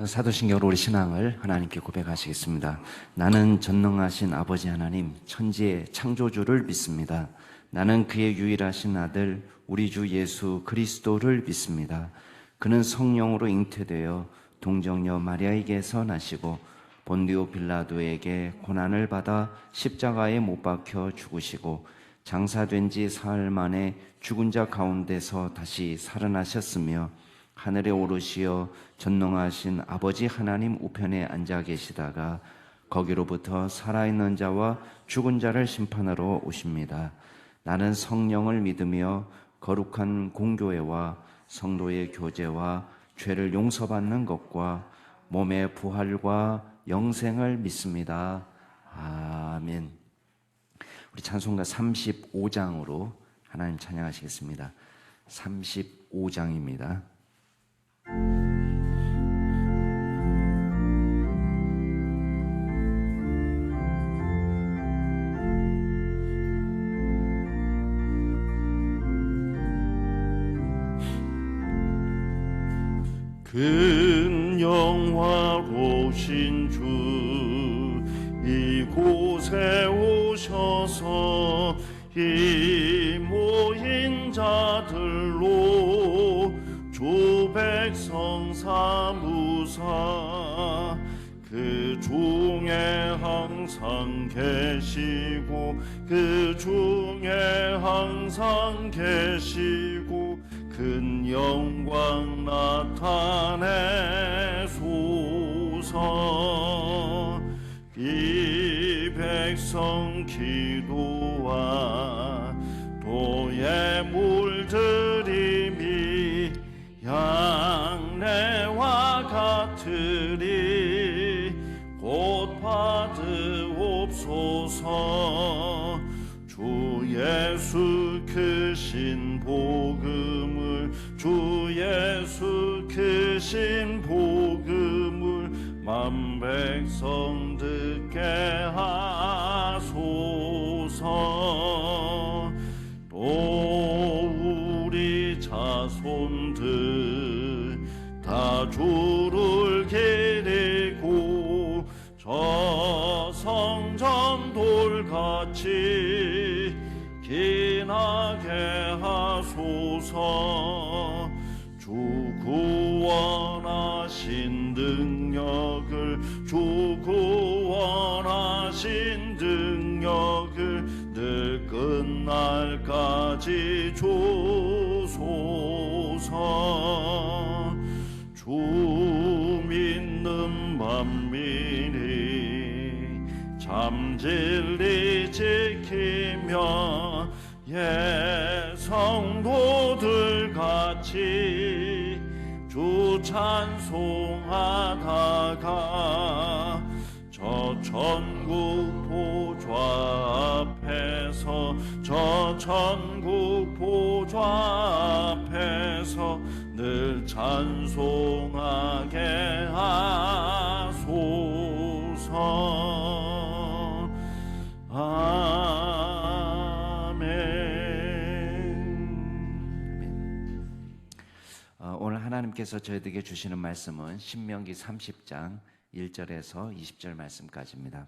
사도신경으로 우리 신앙을 하나님께 고백하시겠습니다. 나는 전능하신 아버지 하나님, 천지의 창조주를 믿습니다. 나는 그의 유일하신 아들, 우리 주 예수 그리스도를 믿습니다. 그는 성령으로 잉태되어 동정녀 마리아에게서 나시고 본디오 빌라도에게 고난을 받아 십자가에 못 박혀 죽으시고 장사된 지 사흘 만에 죽은 자 가운데서 다시 살아나셨으며 하늘에 오르시어 전능하신 아버지 하나님 우편에 앉아 계시다가 거기로부터 살아있는 자와 죽은 자를 심판하러 오십니다. 나는 성령을 믿으며 거룩한 공교회와 성도의 교제와 죄를 용서받는 것과 몸의 부활과 영생을 믿습니다. 아멘. 우리 찬송가 35장으로 하나님 찬양하시겠습니다. 35장입니다. 큰 영화로우신 주 이곳에 오셔서 이 모인 자들로 주 백성 삼으사 그 중에 항상 계시고 그 중에 항상 계시고 큰 영광 나타내소서. 이 백성 기도와 도의 물들임이 양내와 같으리 곧 받으옵소서. 주 예수 크신 복음을 주 예수 크신 복음을 만 백성 듣게 하소서. 또 우리 자손들 다 주를 기리고 저 성전 돌같이 기나게 하소서. 주 구원하신 능력을 주 구원하신 능력을 늘 끝날까지 주소서. 주 믿는 만민이 참 진리 지키며 성도들 같이 주 찬송하다가 저 천국 보좌 앞에서 저 천국 보좌 앞에서 늘 찬송하게 하소서. 오늘 하나님께서 저희에게 주시는 말씀은 신명기 30장 1절에서 20절 말씀까지입니다.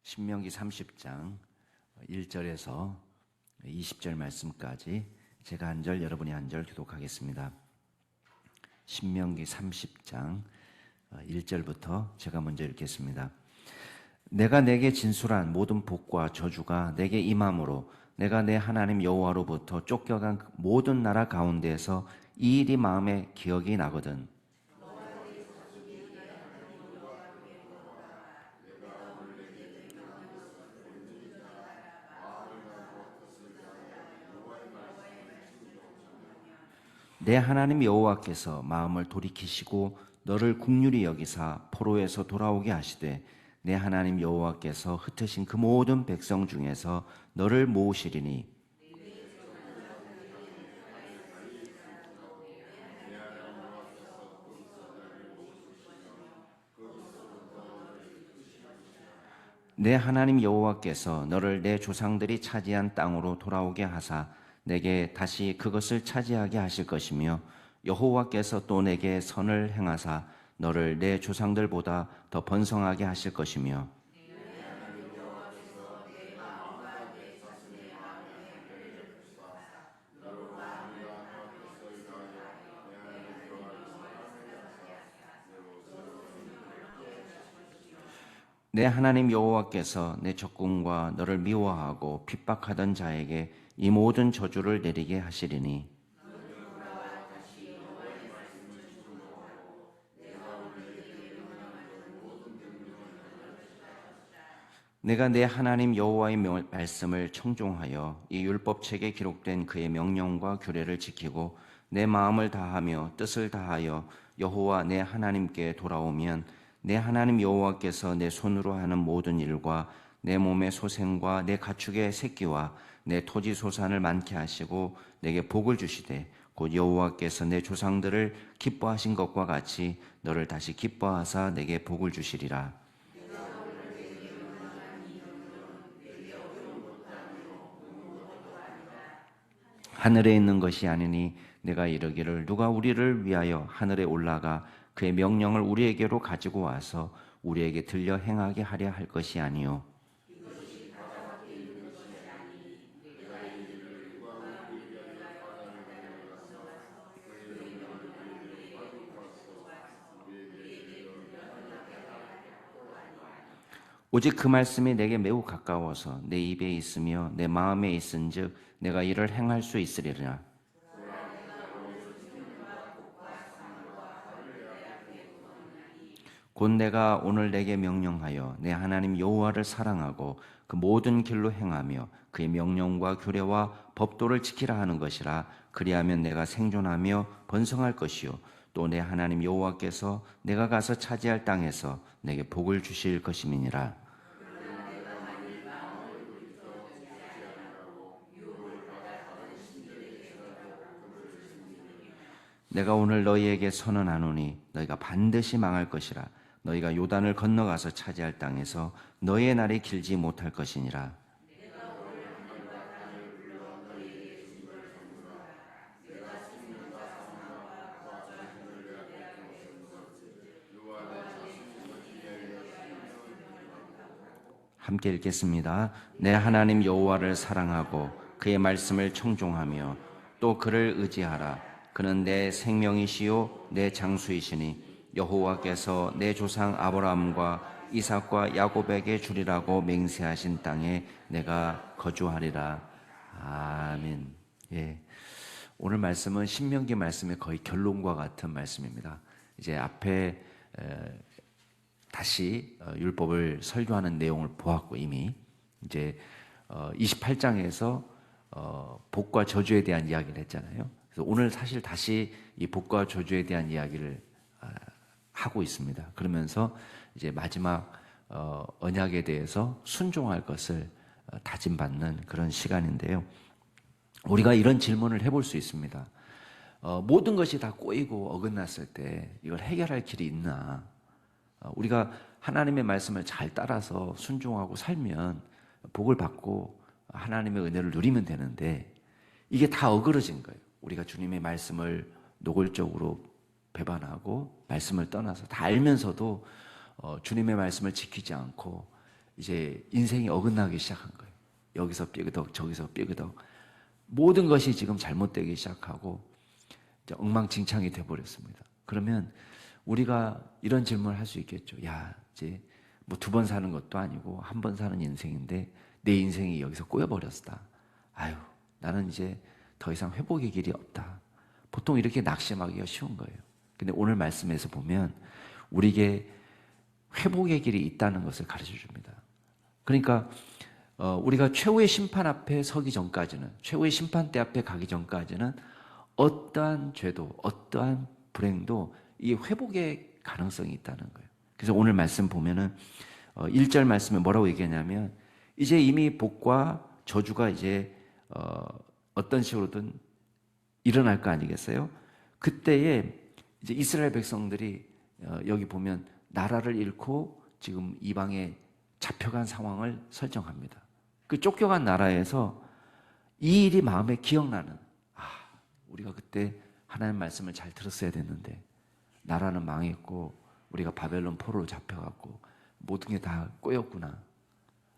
신명기 30장 1절에서 20절 말씀까지 제가 한 절, 여러분이 한 절 교독하겠습니다. 신명기 30장 1절부터 제가 먼저 읽겠습니다. 내가 내게 진술한 모든 복과 저주가 내게 임함으로 내가 내 하나님 여호와로부터 쫓겨간 모든 나라 가운데에서 이 일이 마음에 기억이 나거든. 내 하나님 여호와께서 마음을 돌이키시고 너를 긍휼히 여기사 포로에서 돌아오게 하시되 내 하나님 여호와께서 흩으신 그 모든 백성 중에서 너를 모으시리니 내 하나님 여호와께서 너를 내 조상들이 차지한 땅으로 돌아오게 하사 내게 다시 그것을 차지하게 하실 것이며 여호와께서 또 내게 선을 행하사 너를 내 조상들보다 더 번성하게 하실 것이며 내 하나님 여호와께서 내 적군과 너를 미워하고 핍박하던 자에게 이 모든 저주를 내리게 하시리니 내가 내 하나님 여호와의 말씀을 청종하여 이 율법책에 기록된 그의 명령과 규례를 지키고 내 마음을 다하며 뜻을 다하여 여호와 내 하나님께 돌아오면 내 하나님 여호와께서 내 손으로 하는 모든 일과 내 몸의 소생과 내 가축의 새끼와 내 토지 소산을 많게 하시고 내게 복을 주시되 곧 여호와께서 내 조상들을 기뻐하신 것과 같이 너를 다시 기뻐하사 내게 복을 주시리라. 하늘에 있는 것이 아니니 내가 이르기를 누가 우리를 위하여 하늘에 올라가 그의 명령을 우리에게로 가지고 와서 우리에게 들려 행하게 하려 할 것이 아니요 오직 그 말씀이 내게 매우 가까워서 내 입에 있으며 내 마음에 있은즉 내가 이를 행할 수 있으리라. 곧 내가 오늘 내게 명령하여 내 하나님 여호와를 사랑하고 그 모든 길로 행하며 그의 명령과 규례와 법도를 지키라 하는 것이라. 그리하면 내가 생존하며 번성할 것이요 또 내 하나님 여호와께서 내가 가서 차지할 땅에서 내게 복을 주실 것임이니라. 내가 오늘 너희에게 선언하노니 너희가 반드시 망할 것이라. 너희가 요단을 건너가서 차지할 땅에서 너희의 날이 길지 못할 것이니라. 함께 읽겠습니다. 내 하나님 여호와를 사랑하고 그의 말씀을 청종하며 또 그를 의지하라. 그는 내 생명이시요 내 장수이시니 여호와께서 내 조상 아브라함과 이삭과 야곱에게 주리라고 맹세하신 땅에 내가 거주하리라. 아멘. 예. 오늘 말씀은 신명기 말씀의 거의 결론과 같은 말씀입니다. 이제 앞에 다시 율법을 설교하는 내용을 보았고 이미 이제 28장에서 복과 저주에 대한 이야기를 했잖아요. 그래서 오늘 사실 다시 이 복과 저주에 대한 이야기를 하고 있습니다. 그러면서 이제 마지막 언약에 대해서 순종할 것을 다짐받는 그런 시간인데요. 우리가 이런 질문을 해볼 수 있습니다. 모든 것이 다 꼬이고 어긋났을 때 이걸 해결할 길이 있나? 우리가 하나님의 말씀을 잘 따라서 순종하고 살면 복을 받고 하나님의 은혜를 누리면 되는데 이게 다 어그러진 거예요. 우리가 주님의 말씀을 노골적으로 배반하고 말씀을 떠나서 다 알면서도 주님의 말씀을 지키지 않고 이제 인생이 어긋나기 시작한 거예요. 여기서 삐그덕 저기서 삐그덕 모든 것이 지금 잘못되기 시작하고 이제 엉망진창이 돼버렸습니다. 그러면 우리가 이런 질문을 할 수 있겠죠. 야, 이제 뭐 2번 사는 것도 아니고 1번 사는 인생인데 내 인생이 여기서 꼬여버렸다. 아유, 나는 이제 더 이상 회복의 길이 없다. 보통 이렇게 낙심하기가 쉬운 거예요. 근데 오늘 말씀에서 보면 우리에게 회복의 길이 있다는 것을 가르쳐 줍니다. 그러니까 우리가 최후의 심판 앞에 서기 전까지는, 최후의 심판대 앞에 가기 전까지는 어떠한 죄도 어떠한 불행도 이 회복의 가능성이 있다는 거예요. 그래서 오늘 말씀 보면은 1절 말씀에 뭐라고 얘기하냐면 이제 이미 복과 저주가 이제 어떤 식으로든 일어날 거 아니겠어요? 그때에 이제 이스라엘 백성들이 여기 보면 나라를 잃고 지금 이방에 잡혀간 상황을 설정합니다. 그 쫓겨간 나라에서 이 일이 마음에 기억나는, 우리가 그때 하나님 말씀을 잘 들었어야 됐는데 나라는 망했고 우리가 바벨론 포로로 잡혀갔고 모든 게 다 꼬였구나.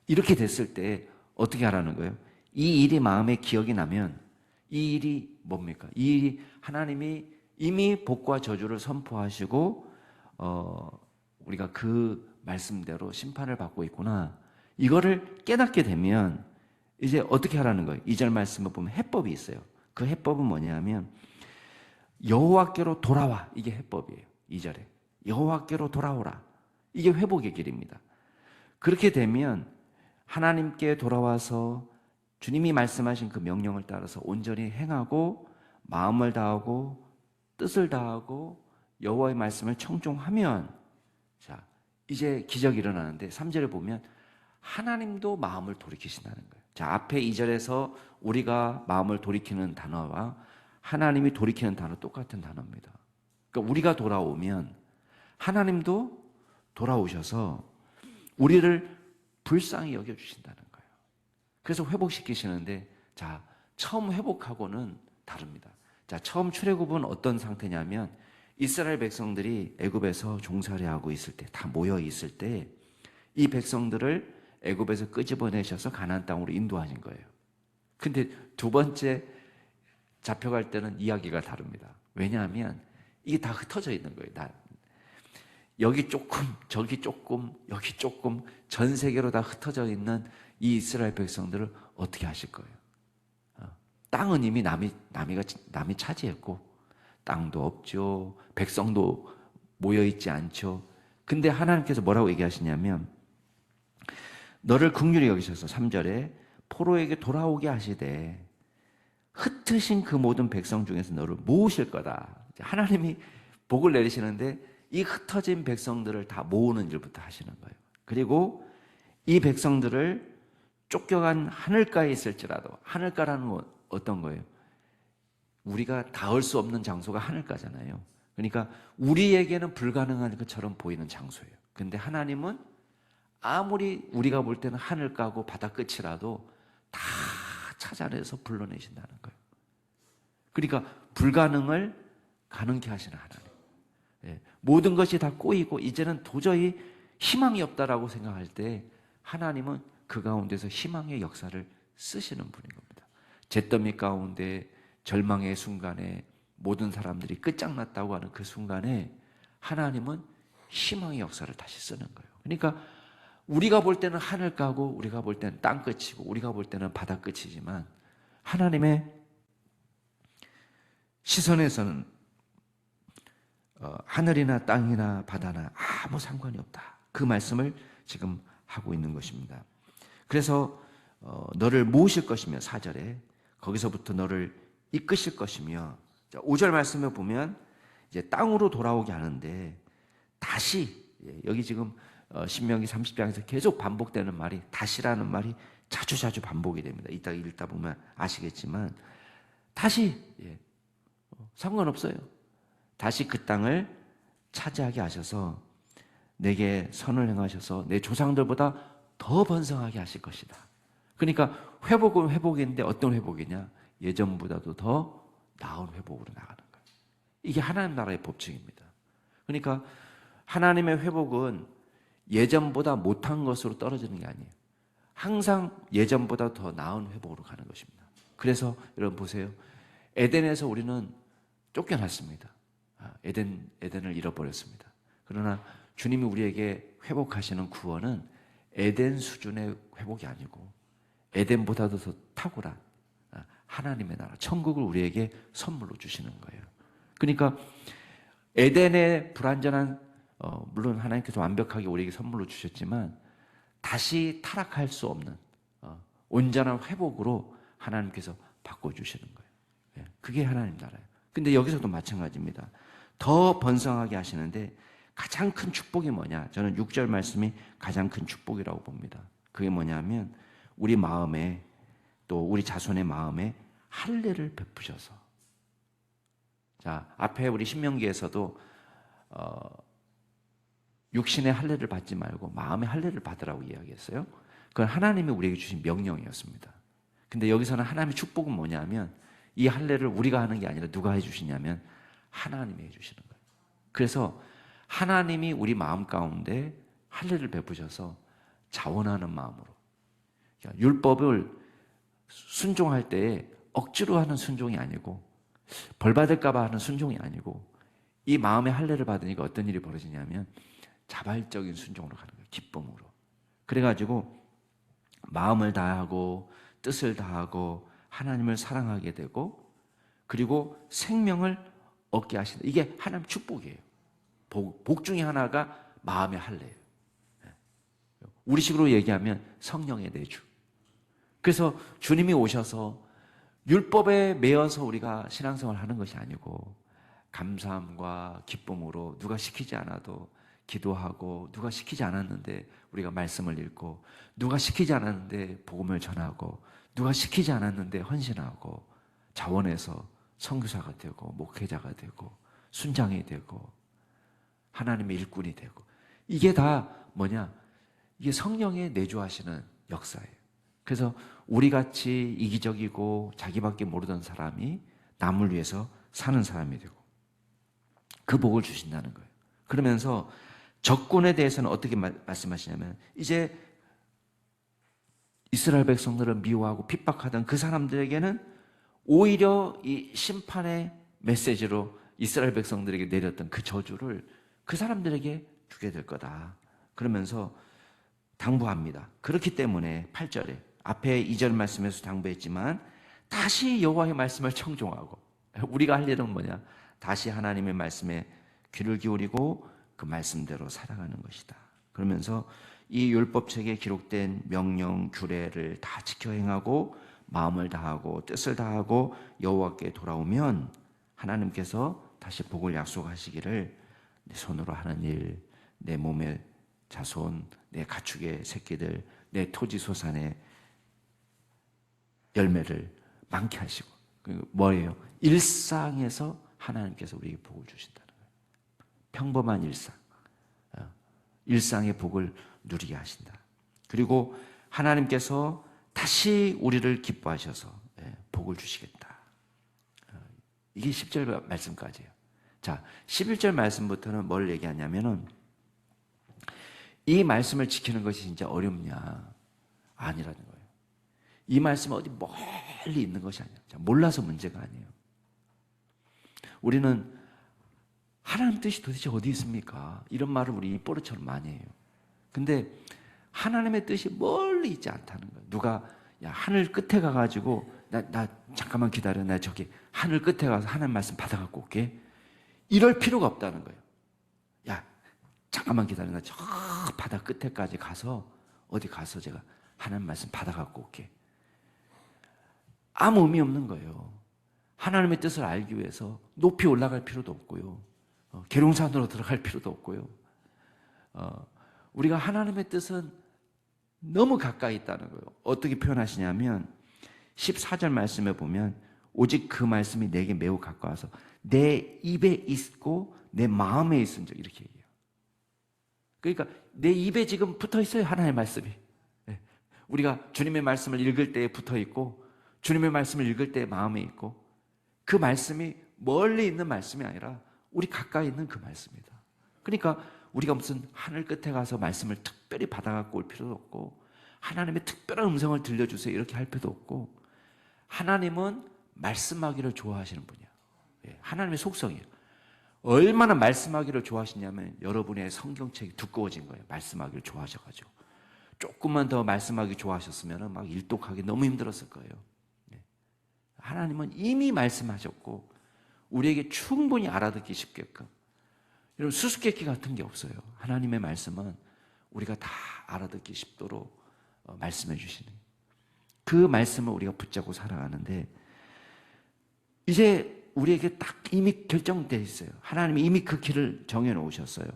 이렇게 됐을 때 어떻게 하라는 거예요? 이 일이 마음에 기억이 나면 이 일이 뭡니까? 이 일이 하나님이 이미 복과 저주를 선포하시고 우리가 그 말씀대로 심판을 받고 있구나. 이거를 깨닫게 되면 이제 어떻게 하라는 거예요? 2절 말씀을 보면 해법이 있어요. 그 해법은 뭐냐면 여호와께로 돌아와. 이게 해법이에요. 2절에 여호와께로 돌아오라. 이게 회복의 길입니다. 그렇게 되면 하나님께 돌아와서 주님이 말씀하신 그 명령을 따라서 온전히 행하고 마음을 다하고 뜻을 다하고 여호와의 말씀을 청종하면, 자, 이제 기적이 일어나는데 3절에 보면 하나님도 마음을 돌이키신다는 거예요. 자, 앞에 2절에서 우리가 마음을 돌이키는 단어와 하나님이 돌이키는 단어 똑같은 단어입니다. 그러니까 우리가 돌아오면 하나님도 돌아오셔서 우리를 불쌍히 여겨주신다는 거예요. 그래서 회복시키시는데, 자, 처음 회복하고는 다릅니다. 자, 처음 출애굽은 어떤 상태냐면 이스라엘 백성들이 애굽에서 종살이하고 있을 때, 다 모여 있을 때 이 백성들을 애굽에서 끄집어내셔서 가나안 땅으로 인도하신 거예요. 근데 두 번째 잡혀갈 때는 이야기가 다릅니다. 왜냐하면 이게 다 흩어져 있는 거예요. 여기 조금, 저기 조금, 여기 조금, 전 세계로 다 흩어져 있는 이 이스라엘 백성들을 어떻게 하실 거예요? 땅은 이미 남이 차지했고 땅도 없죠. 백성도 모여있지 않죠. 근데 하나님께서 뭐라고 얘기하시냐면 너를 긍휼히 여기셔서 3절에 포로에게 돌아오게 하시되 흩으신 그 모든 백성 중에서 너를 모으실 거다. 하나님이 복을 내리시는데 이 흩어진 백성들을 다 모으는 일부터 하시는 거예요. 그리고 이 백성들을 쫓겨간 하늘가에 있을지라도, 하늘가라는 건 어떤 거예요? 우리가 닿을 수 없는 장소가 하늘가잖아요. 그러니까 우리에게는 불가능한 것처럼 보이는 장소예요. 근데 하나님은 아무리 우리가 볼 때는 하늘가고 바다 끝이라도 다 찾아내서 불러내신다는 거예요. 그러니까 불가능을 가능케 하시는 하나님. 모든 것이 다 꼬이고 이제는 도저히 희망이 없다라고 생각할 때 하나님은 그 가운데서 희망의 역사를 쓰시는 분인 겁니다. 잿더미 가운데 절망의 순간에 모든 사람들이 끝장났다고 하는 그 순간에 하나님은 희망의 역사를 다시 쓰는 거예요. 그러니까 우리가 볼 때는 하늘가고 우리가 볼 때는 땅끝이고 우리가 볼 때는 바다끝이지만 하나님의 시선에서는 하늘이나 땅이나 바다나 아무 상관이 없다. 그 말씀을 지금 하고 있는 것입니다. 그래서 너를 모으실 것이며 4절에 거기서부터 너를 이끄실 것이며 5절 말씀을 보면 이제 땅으로 돌아오게 하는데 다시 여기 지금 신명기 30장에서 계속 반복되는 말이 다시라는 말이 자주 반복이 됩니다. 이따 읽다 보면 아시겠지만 다시 상관없어요. 다시 그 땅을 차지하게 하셔서 내게 선을 행하셔서 내 조상들보다 더 번성하게 하실 것이다. 그러니까 회복은 회복인데 어떤 회복이냐? 예전보다도 더 나은 회복으로 나가는 거예요. 이게 하나님 나라의 법칙입니다. 그러니까 하나님의 회복은 예전보다 못한 것으로 떨어지는 게 아니에요. 항상 예전보다 더 나은 회복으로 가는 것입니다. 그래서 여러분 보세요. 에덴에서 우리는 쫓겨났습니다. 에덴을 잃어버렸습니다. 그러나 주님이 우리에게 회복하시는 구원은 에덴 수준의 회복이 아니고 에덴보다도 더 탁월한 하나님의 나라, 천국을 우리에게 선물로 주시는 거예요. 그러니까 에덴의 불완전한 물론 하나님께서 완벽하게 우리에게 선물로 주셨지만 다시 타락할 수 없는 온전한 회복으로 하나님께서 바꿔주시는 거예요. 그게 하나님 나라예요. 근데 여기서도 마찬가지입니다. 더 번성하게 하시는데 가장 큰 축복이 뭐냐? 저는 6절 말씀이 가장 큰 축복이라고 봅니다. 그게 뭐냐면 우리 마음에 또 우리 자손의 마음에 할례를 베푸셔서, 자, 앞에 우리 신명기에서도 육신의 할례를 받지 말고 마음의 할례를 받으라고 이야기했어요. 그건 하나님이 우리에게 주신 명령이었습니다. 근데 여기서는 하나님의 축복은 뭐냐면 이 할례를 우리가 하는 게 아니라 누가 해주시냐면 하나님이 해주시는 거예요. 그래서 하나님이 우리 마음 가운데 할례를 베푸셔서 자원하는 마음으로, 그러니까 율법을 순종할 때에 억지로 하는 순종이 아니고 벌 받을까 봐 하는 순종이 아니고 이 마음의 할례를 받으니까 어떤 일이 벌어지냐면 자발적인 순종으로 가는 거예요. 기쁨으로. 그래가지고 마음을 다하고 뜻을 다하고 하나님을 사랑하게 되고 그리고 생명을 얻게 하신다. 이게 하나님 축복이에요. 복 중에 하나가 마음의 할례예요. 우리식으로 얘기하면 성령의 내주. 그래서 주님이 오셔서 율법에 매여서 우리가 신앙생활을 하는 것이 아니고 감사함과 기쁨으로 누가 시키지 않아도 기도하고 누가 시키지 않았는데 우리가 말씀을 읽고 누가 시키지 않았는데 복음을 전하고 누가 시키지 않았는데 헌신하고 자원해서 선교사가 되고 목회자가 되고 순장이 되고 하나님의 일꾼이 되고 이게 다 뭐냐? 이게 성령의 내주하시는 역사예요. 그래서 우리같이 이기적이고 자기밖에 모르던 사람이 남을 위해서 사는 사람이 되고 그 복을 주신다는 거예요. 그러면서 적군에 대해서는 어떻게 말씀하시냐면 이제 이스라엘 백성들을 미워하고 핍박하던 그 사람들에게는 오히려 이 심판의 메시지로 이스라엘 백성들에게 내렸던 그 저주를 그 사람들에게 주게 될 거다. 그러면서 당부합니다. 그렇기 때문에 8절에 앞에 2절 말씀에서 당부했지만 다시 여호와의 말씀을 청종하고 우리가 할 일은 뭐냐? 다시 하나님의 말씀에 귀를 기울이고 그 말씀대로 살아가는 것이다. 그러면서 이 율법책에 기록된 명령 규례를 다 지켜 행하고 마음을 다하고 뜻을 다하고 여호와께 돌아오면 하나님께서 다시 복을 약속하시기를 내 손으로 하는 일, 내 몸의 자손, 내 가축의 새끼들, 내 토지 소산의 열매를 많게 하시고 뭐예요? 일상에서 하나님께서 우리에게 복을 주신다는 거예요. 평범한 일상, 일상의 복을 누리게 하신다. 그리고 하나님께서 다시 우리를 기뻐하셔서 복을 주시겠다. 이게 10절 말씀까지예요. 자, 11절 말씀부터는 뭘 얘기하냐면은 이 말씀을 지키는 것이 진짜 어렵냐? 아니라는 거예요. 이 말씀은 어디 멀리 있는 것이 아니에요. 몰라서 문제가 아니에요. 우리는 하나님 뜻이 도대체 어디 있습니까? 이런 말을 우리 입버릇처럼 많이 해요. 근데 하나님의 뜻이 멀리 있지 않다는 거예요. 누가 야 하늘 끝에 가가지고 나 잠깐만 기다려. 나 저기 하늘 끝에 가서 하나님 말씀 받아갖고 올게. 이럴 필요가 없다는 거예요. 야 잠깐만 기다려. 나 저 바다 끝에까지 가서 어디 가서 제가 하나님 말씀 받아갖고 올게. 아무 의미 없는 거예요. 하나님의 뜻을 알기 위해서 높이 올라갈 필요도 없고요. 계룡산으로 들어갈 필요도 없고요. 우리가 하나님의 뜻은 너무 가까이 있다는 거예요. 어떻게 표현하시냐면 14절 말씀에 보면 오직 그 말씀이 내게 매우 가까워서 내 입에 있고 내 마음에 있은 적 이렇게 얘기해요. 그러니까 내 입에 지금 붙어 있어요. 하나님의 말씀이. 우리가 주님의 말씀을 읽을 때에 붙어 있고 주님의 말씀을 읽을 때에 마음에 있고 그 말씀이 멀리 있는 말씀이 아니라 우리 가까이 있는 그 말씀이다. 그러니까 우리가 무슨 하늘 끝에 가서 말씀을 특별히 받아갖고 올 필요도 없고 하나님의 특별한 음성을 들려주세요 이렇게 할 필요도 없고 하나님은 말씀하기를 좋아하시는 분이야. 하나님의 속성이에요. 얼마나 말씀하기를 좋아하시냐면 여러분의 성경책이 두꺼워진 거예요. 말씀하기를 좋아하셔가지고 조금만 더 말씀하기 좋아하셨으면 막 일독하기 너무 힘들었을 거예요. 하나님은 이미 말씀하셨고 우리에게 충분히 알아듣기 쉽게끔 여러분 수수께끼 같은 게 없어요. 하나님의 말씀은 우리가 다 알아듣기 쉽도록 말씀해 주시는 그 말씀을 우리가 붙잡고 살아가는데 이제 우리에게 딱 이미 결정되어 있어요. 하나님이 이미 그 길을 정해놓으셨어요.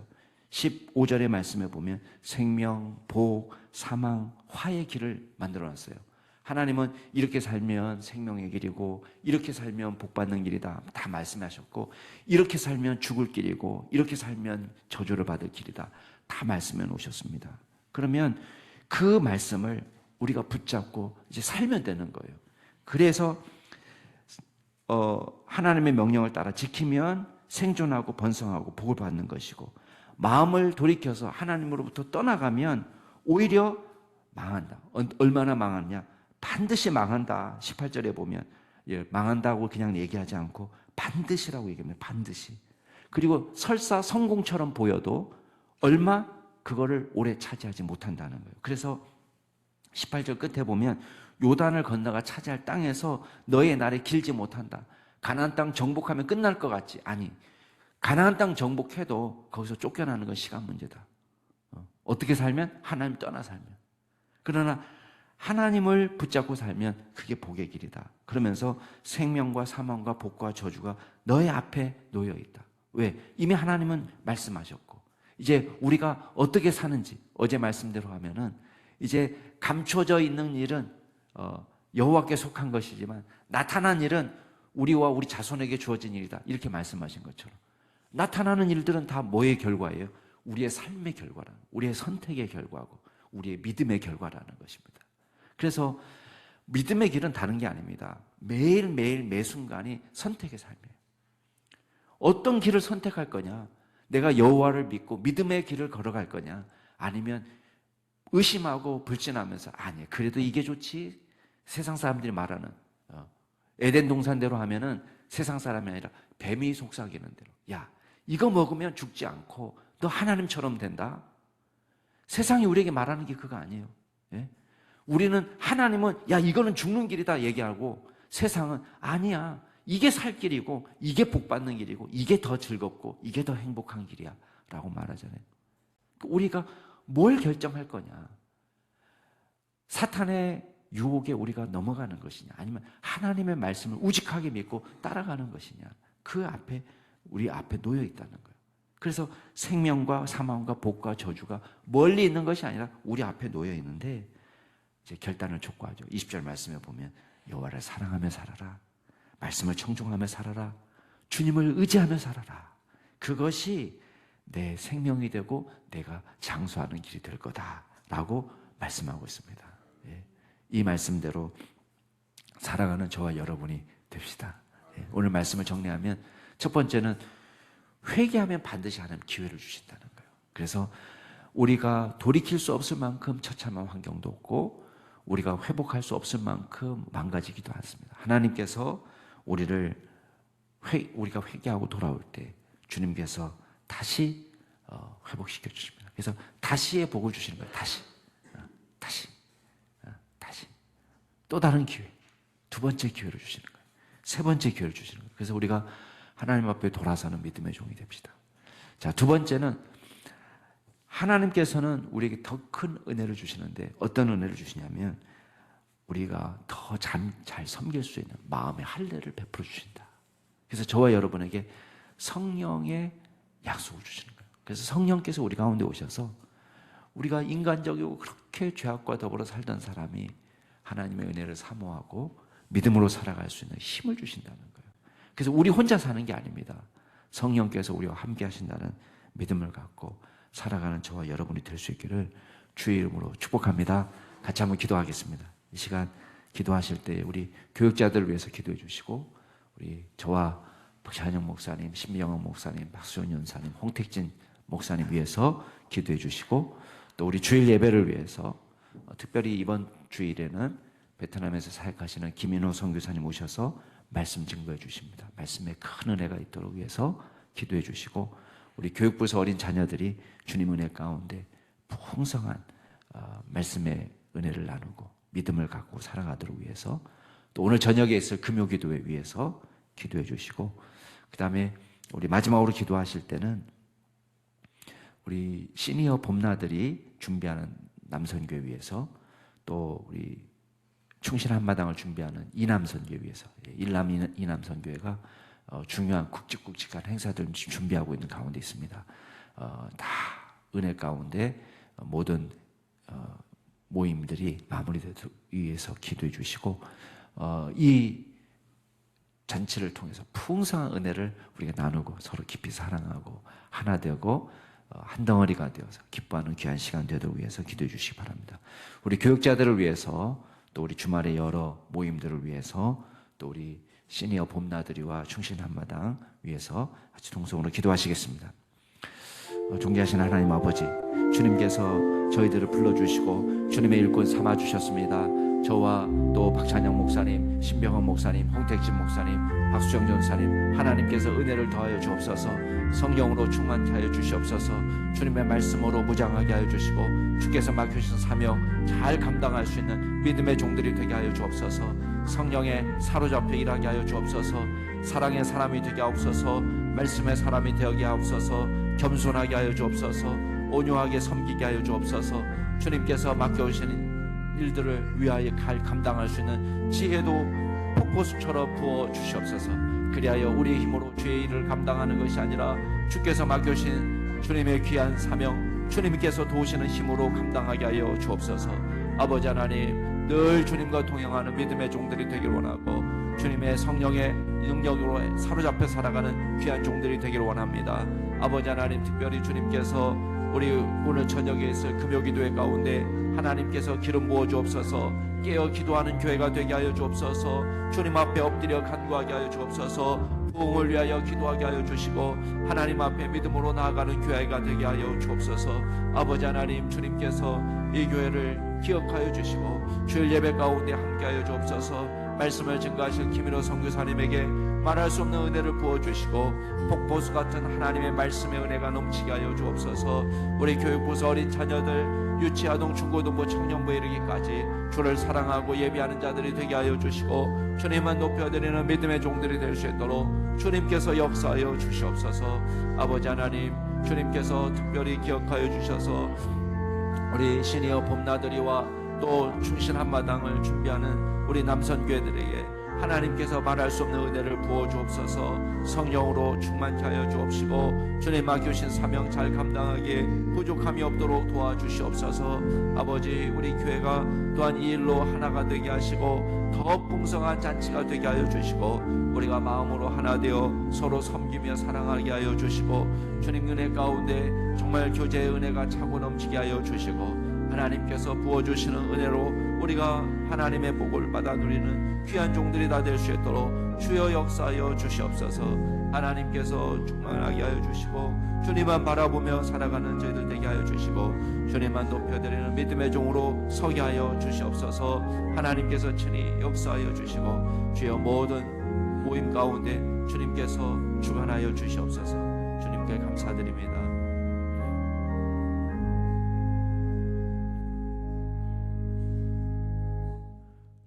15절의 말씀에 보면 생명, 복, 사망, 화의 길을 만들어놨어요. 하나님은 이렇게 살면 생명의 길이고 이렇게 살면 복받는 길이다 다 말씀하셨고, 이렇게 살면 죽을 길이고 이렇게 살면 저주를 받을 길이다 다 말씀해 놓으셨습니다. 그러면 그 말씀을 우리가 붙잡고 이제 살면 되는 거예요. 그래서 하나님의 명령을 따라 지키면 생존하고 번성하고 복을 받는 것이고, 마음을 돌이켜서 하나님으로부터 떠나가면 오히려 망한다. 얼마나 망하냐? 반드시 망한다. 18절에 보면 망한다고 그냥 얘기하지 않고 반드시라고 얘기합니다. 반드시. 그리고 설사 성공처럼 보여도 얼마 그거를 오래 차지하지 못한다는 거예요. 그래서 18절 끝에 보면 요단을 건너가 차지할 땅에서 너의 날이 길지 못한다. 가나안 땅 정복하면 끝날 것 같지? 아니, 가나안 땅 정복해도 거기서 쫓겨나는 건 시간 문제다. 어떻게 살면? 하나님 떠나 살면. 그러나 하나님을 붙잡고 살면 그게 복의 길이다. 그러면서 생명과 사망과 복과 저주가 너의 앞에 놓여 있다. 왜? 이미 하나님은 말씀하셨고, 이제 우리가 어떻게 사는지 어제 말씀대로 하면은 이제 감춰져 있는 일은 여호와께 속한 것이지만 나타난 일은 우리와 우리 자손에게 주어진 일이다. 이렇게 말씀하신 것처럼 나타나는 일들은 다 뭐의 결과예요? 우리의 삶의 결과라는, 우리의 선택의 결과고 우리의 믿음의 결과라는 것입니다. 그래서 믿음의 길은 다른 게 아닙니다. 매일매일 매 순간이 선택의 삶이에요. 어떤 길을 선택할 거냐? 내가 여호와를 믿고 믿음의 길을 걸어갈 거냐? 아니면 의심하고 불신하면서 아니 그래도 이게 좋지, 세상 사람들이 말하는 에덴 동산대로 하면은 세상 사람이 아니라 뱀이 속삭이는 대로, 야 이거 먹으면 죽지 않고 너 하나님처럼 된다. 세상이 우리에게 말하는 게 그거 아니에요. 예? 우리는 하나님은 야 이거는 죽는 길이다 얘기하고, 세상은 아니야 이게 살 길이고 이게 복받는 길이고 이게 더 즐겁고 이게 더 행복한 길이야 라고 말하잖아요. 우리가 뭘 결정할 거냐? 사탄의 유혹에 우리가 넘어가는 것이냐, 아니면 하나님의 말씀을 우직하게 믿고 따라가는 것이냐, 그 앞에 우리 앞에 놓여 있다는 거예요. 그래서 생명과 사망과 복과 저주가 멀리 있는 것이 아니라 우리 앞에 놓여 있는데 이제 결단을 촉구하죠. 20절 말씀에 보면 여호와를 사랑하며 살아라, 말씀을 청종하며 살아라, 주님을 의지하며 살아라. 그것이 내 생명이 되고 내가 장수하는 길이 될 거다라고 말씀하고 있습니다. 예. 이 말씀대로 살아가는 저와 여러분이 됩시다. 예. 오늘 말씀을 정리하면 첫 번째는 회개하면 반드시 하나님 기회를 주신다는 거예요. 그래서 우리가 돌이킬 수 없을 만큼 처참한 환경도 없고 우리가 회복할 수 없을 만큼 망가지기도 않습니다. 하나님께서 우리가 회개하고 돌아올 때 주님께서 다시 회복시켜 주십니다. 그래서 다시의 복을 주시는 거예요. 다시 또 다른 기회, 두 번째 기회를 주시는 거예요. 세 번째 기회를 주시는 거예요. 그래서 우리가 하나님 앞에 돌아서는 믿음의 종이 됩시다. 자, 두 번째는 하나님께서는 우리에게 더 큰 은혜를 주시는데 어떤 은혜를 주시냐면 우리가 더 잘 섬길 수 있는 마음의 할례를 베풀어 주신다. 그래서 저와 여러분에게 성령의 약속을 주시는 거예요. 그래서 성령께서 우리 가운데 오셔서 우리가 인간적이고 그렇게 죄악과 더불어 살던 사람이 하나님의 은혜를 사모하고 믿음으로 살아갈 수 있는 힘을 주신다는 거예요. 그래서 우리 혼자 사는 게 아닙니다. 성령께서 우리와 함께 하신다는 믿음을 갖고 살아가는 저와 여러분이 될 수 있기를 주의 이름으로 축복합니다. 같이 한번 기도하겠습니다. 이 시간 기도하실 때 우리 교육자들을 위해서 기도해 주시고, 우리 저와 박찬영 목사님, 신명원 목사님, 박수현 연사님, 홍택진 목사님 위해서 기도해 주시고, 또 우리 주일 예배를 위해서 특별히 이번 주일에는 베트남에서 사역하시는 김인호 선교사님 오셔서 말씀 증거해 주십니다. 말씀에 큰 은혜가 있도록 위해서 기도해 주시고, 우리 교육부서 어린 자녀들이 주님 은혜 가운데 풍성한 말씀의 은혜를 나누고 믿음을 갖고 살아가도록 위해서, 또 오늘 저녁에 있을 금요기도회 위해서 기도해 주시고, 그 다음에 우리 마지막으로 기도하실 때는 우리 시니어 봄나들이 준비하는 남선교회 위해서, 또 우리 충실 한마당을 준비하는 이남선교회 위해서, 이남선교회가 중요한 굵직굵직한 행사들을 준비하고 있는 가운데 있습니다. 다 은혜 가운데 모든 모임들이 마무리되기 위해서 기도해 주시고 이 잔치를 통해서 풍성한 은혜를 우리가 나누고 서로 깊이 사랑하고 하나 되고 한 덩어리가 되어서 기뻐하는 귀한 시간 되도록 위해서 기도해 주시기 바랍니다. 우리 교육자들을 위해서 또 우리 주말의 여러 모임들을 위해서 또 우리 시니어 봄나들이와 충신 한마당 위해서 같이 동성으로 기도하시겠습니다. 존귀하신 하나님 아버지, 주님께서 저희들을 불러주시고 주님의 일꾼 삼아주셨습니다. 저와 또 박찬영 목사님, 신병헌 목사님, 홍택진 목사님, 박수정 전사님, 하나님께서 은혜를 더하여 주옵소서. 성령으로 충만케 하여 주시옵소서. 주님의 말씀으로 무장하게 하여 주시고 주께서 맡겨주신 사명 잘 감당할 수 있는 믿음의 종들이 되게 하여 주옵소서. 성령에 사로잡혀 일하게 하여 주옵소서. 사랑의 사람이 되게 하옵소서. 말씀의 사람이 되게 하옵소서. 겸손하게 하여 주옵소서. 온유하게 섬기게 하여 주옵소서. 주님께서 맡겨주신 일들을 위하여 감당할 수 있는 지혜도 폭포수처럼 부어 주시옵소서. 그리하여 우리의 힘으로 주의 일을 감당하는 것이 아니라 주께서 맡겨주신 주님의 귀한 사명, 주님께서 도우시는 힘으로 감당하게 하여 주옵소서. 아버지 하나님, 늘 주님과 동행하는 믿음의 종들이 되기를 원하고 주님의 성령의 능력으로 사로잡혀 살아가는 귀한 종들이 되기를 원합니다. 아버지 하나님, 특별히 주님께서 우리 오늘 저녁에 있을 금요기도회 가운데 하나님께서 기름 부어 주옵소서. 깨어 기도하는 교회가 되게 하여 주옵소서. 주님 앞에 엎드려 간구하게 하여 주옵소서. 부흥을 위하여 기도하게 하여 주시고 하나님 앞에 믿음으로 나아가는 교회가 되게 하여 주옵소서. 아버지 하나님, 주님께서 이 교회를 기억하여 주시고 주일 예배 가운데 함께하여 주옵소서. 말씀을 증거하실 김일호 선교사님에게 말할 수 없는 은혜를 부어주시고 폭포수 같은 하나님의 말씀의 은혜가 넘치게 하여 주옵소서. 우리 교육부서 어린 자녀들 유치아동 중고등부 청년부에 이르기까지 주를 사랑하고 예비하는 자들이 되게 하여 주시고 주님만 높여드리는 믿음의 종들이 될 수 있도록 주님께서 역사하여 주시옵소서. 아버지 하나님, 주님께서 특별히 기억하여 주셔서 우리 시니어 봄나들이와 또 충신 한마당을 준비하는 우리 남선교회들에게 하나님께서 말할 수 없는 은혜를 부어 주옵소서. 성령으로 충만케 하여 주옵시고 주님 맡겨주신 사명 잘 감당하기에 부족함이 없도록 도와주시옵소서. 아버지, 우리 교회가 또한 이 일로 하나가 되게 하시고 더 풍성한 잔치가 되게 하여 주시고 우리가 마음으로 하나 되어 서로 섬기며 사랑하게 하여 주시고 주님 은혜 가운데 정말 교제의 은혜가 차고 넘치게 하여 주시고 하나님께서 부어주시는 은혜로 우리가 하나님의 복을 받아 누리는 귀한 종들이 다 될 수 있도록 주여 역사하여 주시옵소서. 하나님께서 충만하게 하여 주시고 주님만 바라보며 살아가는 저희들 되게 하여 주시고 주님만 높여드리는 믿음의 종으로 서게 하여 주시옵소서. 하나님께서 친히 역사하여 주시고 주여 모든 모임 가운데 주님께서 주관하여 주시옵소서. 주님께 감사드립니다.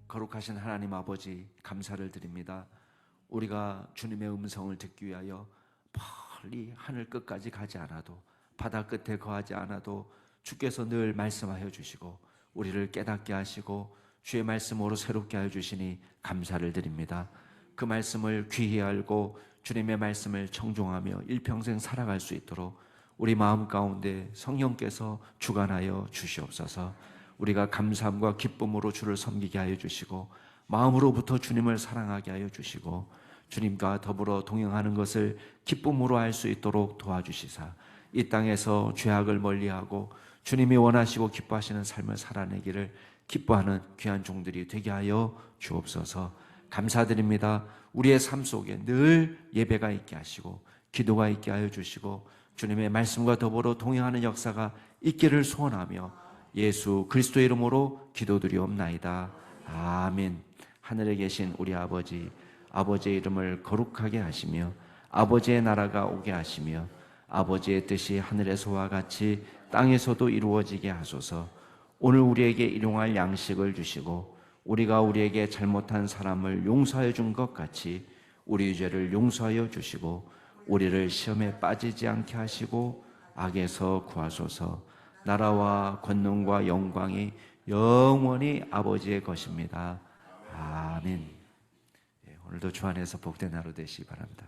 거룩하신 하나님 아버지, 감사를 드립니다. 우리가 주님의 음성을 듣기 위하여 멀리 하늘 끝까지 가지 않아도 바다 끝에 거하지 않아도 주께서 늘 말씀하여 주시고 우리를 깨닫게 하시고 주의 말씀으로 새롭게 하여 주시니 감사를 드립니다. 그 말씀을 귀히 알고 주님의 말씀을 청종하며 일평생 살아갈 수 있도록 우리 마음 가운데 성령께서 주관하여 주시옵소서. 우리가 감사함과 기쁨으로 주를 섬기게 하여 주시고 마음으로부터 주님을 사랑하게 하여 주시고 주님과 더불어 동행하는 것을 기쁨으로 할 수 있도록 도와주시사 이 땅에서 죄악을 멀리하고 주님이 원하시고 기뻐하시는 삶을 살아내기를 기뻐하는 귀한 종들이 되게 하여 주옵소서. 감사드립니다. 우리의 삶 속에 늘 예배가 있게 하시고 기도가 있게 하여 주시고 주님의 말씀과 더불어 동행하는 역사가 있기를 소원하며 예수 그리스도의 이름으로 기도드리옵나이다. 아멘. 하늘에 계신 우리 아버지, 아버지의 이름을 거룩하게 하시며 아버지의 나라가 오게 하시며 아버지의 뜻이 하늘에서와 같이 땅에서도 이루어지게 하소서. 오늘 우리에게 일용할 양식을 주시고 우리가 우리에게 잘못한 사람을 용서하여 준 것 같이 우리 죄를 용서하여 주시고 우리를 시험에 빠지지 않게 하시고 악에서 구하소서. 나라와 권능과 영광이 영원히 아버지의 것입니다. 아멘. 오늘도 주 안에서 복된 하루 되시기 바랍니다.